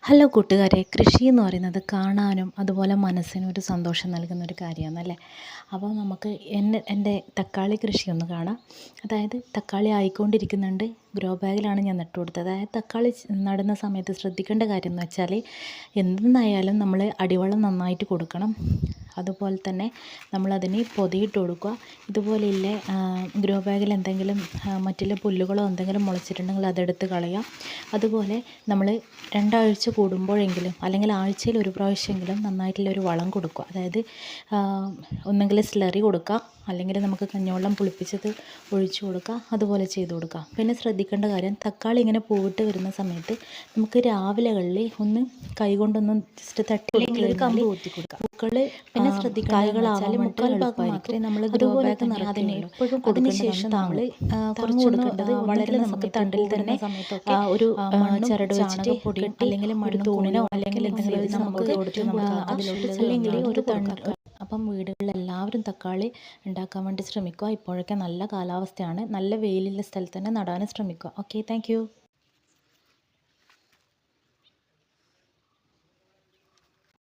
Hello കൂട്ടുകാരെ, കൃഷി എന്ന് പറയുന്നത് കാണാനും അതുപോലെ മനസ്സിനും ഒരു സന്തോഷം നൽകുന്ന ഒരു കാര്യമാണല്ലേ. അപ്പോൾ നമുക്ക് എൻ്റെ തക്കാളി കൃഷി ഒന്ന് കാണാം. അതായത് തക്കാളി ആയിക്കൊണ്ടിരിക്കുന്നുണ്ട്. ഗ്രോ ബാഗിലാണ് ഞാൻ നട്ടു കൊടുത്തത്. അതായത് തക്കാളി നടുന്ന സമയത്ത് ശ്രദ്ധിക്കേണ്ട കാര്യം എന്ന് വെച്ചാൽ എന്തെന്നായാലും നമ്മൾ അടിവളം നന്നായിട്ട് കൊടുക്കണം. അതുപോലെ തന്നെ നമ്മളതിന് പൊതിയിട്ട് കൊടുക്കുക. ഇതുപോലെയുള്ള ഗ്രോ ബാഗിൽ എന്തെങ്കിലും മറ്റുള്ള പുല്ലുകളോ എന്തെങ്കിലും മുളച്ചിട്ടുണ്ടെങ്കിൽ അതെടുത്ത് കളയാം. അതുപോലെ നമ്മൾ 2 ആഴ്ച കൂടുമ്പോഴെങ്കിലും അല്ലെങ്കിൽ ആഴ്ചയിൽ ഒരു പ്രാവശ്യമെങ്കിലും നന്നായിട്ടുള്ളൊരു വളം കൊടുക്കുക. അതായത് ഒന്നെങ്കിൽ സ്ലറി കൊടുക്കുക, അല്ലെങ്കിൽ നമുക്ക് കഞ്ഞിവെള്ളം പുളിപ്പിച്ചത് ഒഴിച്ചു കൊടുക്കുക. അതുപോലെ ചെയ്ത് കൊടുക്കുക. പിന്നെ ശ്രദ്ധിക്കേണ്ട കാര്യം, തക്കാളി ഇങ്ങനെ പൂവിട്ട് വരുന്ന സമയത്ത് നമുക്ക് രാവിലെകളിൽ ഒന്ന് കൈകൊണ്ടൊന്നും ജസ്റ്റ് തട്ടി ഒരു കമ്പ് കുത്തി കൊടുക്കുക. പൂക്കൾ പിന്നെ കായ്കളാവാൻ മുക്കാൽ ഭാഗം മാത്രമേ നമ്മൾ അതുപോലെ അതിന് എപ്പോഴും കൊടുക്കുന്ന ശേഷം നമ്മൾ കുറച്ച് കൊടുക്കേണ്ടത് വളരെ നമുക്ക് തണ്ടിൽ തന്നെ ഒരു ചരട് വെച്ചിട്ട് പൊടിയും അല്ലെങ്കിൽ മണ്ണൂണിനോ അല്ലെങ്കിൽ എന്തെങ്കിലും നമുക്ക് അല്ലെങ്കിൽ ഒരു തണ്ട്. അപ്പം വീടുകളിൽ എല്ലാവരും തക്കാളി ഉണ്ടാക്കാൻ വേണ്ടി ശ്രമിക്കുക. ഇപ്പോഴൊക്കെ നല്ല കാലാവസ്ഥയാണ്. നല്ല വെയിലുള്ള സ്ഥലത്ത് തന്നെ നടാനും ശ്രമിക്കുക. Okay, thank you.